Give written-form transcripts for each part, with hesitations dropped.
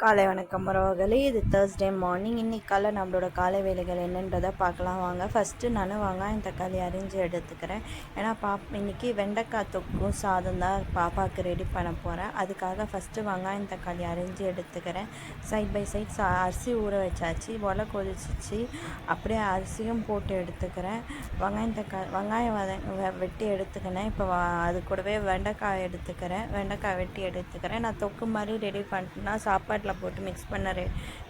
காலை வணக்கம் உறவுகளே. இது தேர்ஸ்டே மார்னிங். இன்றைக்கி காலை நம்மளோட காலை வேலைகள் என்னன்றதை பார்க்கலாம் வாங்க. ஃபஸ்ட்டு நான் வெங்காயம் தக்காளி அரிஞ்சு எடுத்துக்கிறேன். ஏன்னா இன்றைக்கி வெண்டைக்காய் தொக்கும் சாதம் தான் பாப்பாவுக்கு ரெடி பண்ண போகிறேன். அதுக்காக ஃபஸ்ட்டு வெங்காயம் தக்காளி அரிஞ்சு எடுத்துக்கிறேன். சைட் பை சைட் அரிசி ஊற வச்சாச்சு, ஒலை கொதிச்சிச்சு. அப்படியே அரிசியும் போட்டு எடுத்துக்கிறேன். வெங்காயம் வெட்டி எடுத்துக்கினேன். இப்போ அது கூடவே வெண்டைக்காய் வெட்டி எடுத்துக்கிறேன். நான் தொக்கு மாதிரி ரெடி பண்ணிட்டேன்னா சாப்பாட்டில் போட்டு மிக்ஸ் பண்ண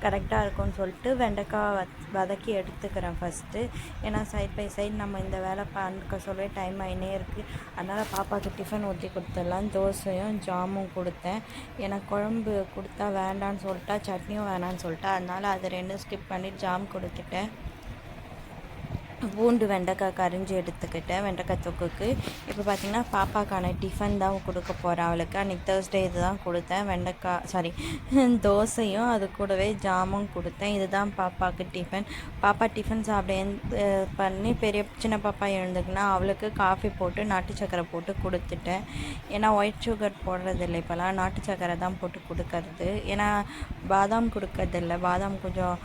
கரெக்டாக இருக்கும்னு சொல்லிட்டு வெண்டைக்காய் வதக்கி எடுத்துக்கிறேன் ஃபஸ்ட்டு. ஏன்னா சைட் பை சைட் நம்ம இந்த வேலை பார்க்க சொல்லவே டைம் ஆகினே இருக்குது. அதனால் பாப்பாவுக்கு டிஃபன் ஊற்றி கொடுத்துடலாம். தோசையும் ஜாமும் கொடுத்தேன். ஏன்னா குழம்பு கொடுத்தா வேண்டான்னு சொல்லிட்டா, சட்னியும் வேணான்னு சொல்லிட்டா. அதனால் அதை ரெண்டும் ஸ்கிப் பண்ணி ஜாம் கொடுத்துட்டேன். பூண்டு வெண்டைக்காய் கரிஞ்சு எடுத்துக்கிட்டேன் வெண்டைக்காய் தொக்குக்கு. இப்போ பார்த்திங்கன்னா பாப்பாக்கான டிஃபன் தான் கொடுக்க போகிறேன் அவளுக்கு. அன்றைக்கி தேர்ஸ்டே இது தான் கொடுத்தேன். தோசையும் அது கூடவே ஜாமும் கொடுத்தேன். இதுதான் பாப்பாவுக்கு டிஃபன். பாப்பா டிஃபன் சாப்பிட பண்ணி சின்ன பாப்பா எழுந்துக்குன்னா அவளுக்கு காஃபி போட்டு நாட்டு சக்கரை போட்டு கொடுத்துட்டேன். ஏன்னா ஒயிட் சுகர் போடுறதில்லை, இப்போலாம் நாட்டு சக்கரை தான் போட்டு கொடுக்கறது. ஏன்னா பாதாம் கொடுக்கறதில்ல, பாதாம் கொஞ்சம்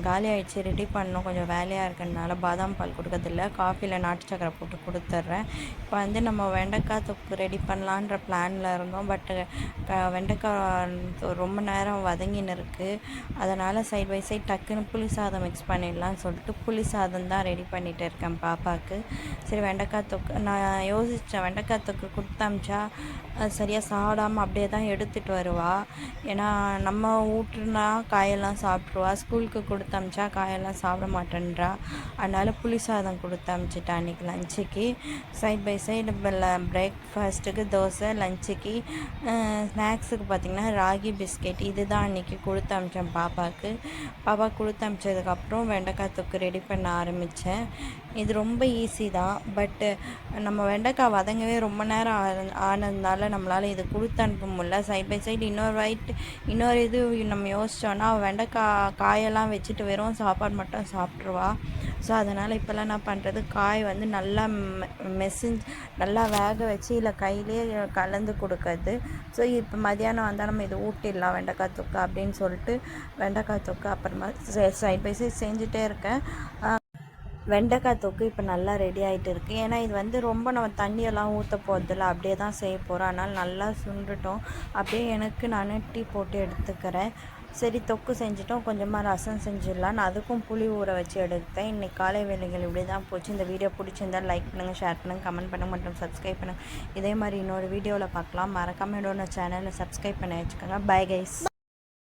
காலி ஆகிடுச்சு, ரெடி பண்ணணும், கொஞ்சம் வேலையாக இருக்கிறதுனால பாதாம் பால் கொடுக்கறதில்ல. காஃபியில் நாட்டு சக்கரை போட்டு கொடுத்துட்றேன். இப்போ நம்ம வெண்டைக்காய் தொக்கு ரெடி பண்ணலான்ற பிளானில் இருந்தோம். வெண்டைக்காய் ரொம்ப நேரம் வதங்கின்னு இருக்குது. அதனால் சைட் பை சைட் டக்குன்னு புளி சாதம் மிக்ஸ் பண்ணிடலான்னு சொல்லிட்டு புளி சாதம் தான் ரெடி பண்ணிகிட்டு இருக்கேன் பாப்பாவுக்கு. சரி, வெண்டைக்காய் தொக்கு நான் யோசித்தேன், வெண்டைக்காய் தொக்கு கொடுத்தமிச்சா சரியாக சாப்பிடாமல் அப்படியே தான் எடுத்துகிட்டு வருவா. ஏன்னா நம்ம ஊட்டுனா காயெல்லாம் சாப்பிட்ருவா, ஸ்கூலுக்கு கொடுத்தமிச்சா காயெல்லாம் சாப்பிட மாட்டேன்றா. அதனால் புளி சாதம் கொடுத்து அனுப்பிச்சிட்டேன் அன்றைக்கி லஞ்சுக்கு. சைட் பை சைடு பிரேக்ஃபாஸ்ட்டுக்கு தோசை, லஞ்சுக்கு ஸ்நாக்ஸுக்கு பார்த்திங்கன்னா ராகி பிஸ்கெட். இது தான் அன்றைக்கி கொடுத்து அனுப்பிச்சேன் பாப்பாவுக்கு. பாப்பா கொடுத்து அனுப்பிச்சதுக்கப்புறம் வெண்டைக்காய் தொக்கு ரெடி பண்ண ஆரம்பித்தேன். இது ரொம்ப ஈஸி தான். பட்டு நம்ம வெண்டைக்காய் வதங்கவே ரொம்ப நேரம் ஆனதுனால நம்மளால் இது கொடுத்து அனுப்ப முடியல. சைட் பை சைடு இன்னொரு இது நம்ம யோசித்தோன்னா காயெல்லாம் வச்சுட்டு வெறும் சாப்பாடு மட்டும் சாப்பிட்ருவா. ஸோ அதனால் இப்போல்லாம் என்ன பண்ணுறது, காய் நல்லா நல்லா வேக வச்சு இல்லை கையிலே கலந்து கொடுக்கறது. ஸோ இப்போ மதியானம் வந்தால் நம்ம இது ஊட்டிடலாம் வெண்டைக்காய் தொக்கு அப்படின்னு சொல்லிட்டு வெண்டைக்காய் தொக்கு அப்புறமா சைட் பை சைட் செஞ்சுட்டே இருக்கேன். வெண்டைக்காய் தொக்கு இப்போ நல்லா ரெடி ஆகிட்டு இருக்குது. ஏன்னா இது ரொம்ப நம்ம தண்ணியெல்லாம் ஊற்ற போகிறதில்ல, அப்படியே தான் செய்ய போகிறோம். அதனால் நல்லா சுண்டுட்டோம். அப்படியே நான் டீ போட்டு எடுத்துக்கிறேன். சரி, தொக்கு செஞ்சுட்டோம், கொஞ்சமாக ரசம் செஞ்சிடலாம். நான் அதுக்கும் புளி ஊற வச்சு எடுத்தேன். இன்றைக்கி காலை வேலைகள் இப்படி தான் போச்சு. இந்த வீடியோ பிடிச்சிருந்தால் லைக் பண்ணுங்கள், ஷேர் பண்ணுங்கள், கமெண்ட் பண்ணுங்கள் மற்றும் சப்ஸ்கிரைப் பண்ணுங்கள். இதே மாதிரி இன்னொரு வீடியோவில் பார்க்கலாம். மறக்காமல் என்னோட சேனலை சப்ஸ்கிரைப் பண்ணி வச்சுக்கோங்க. Bye guys.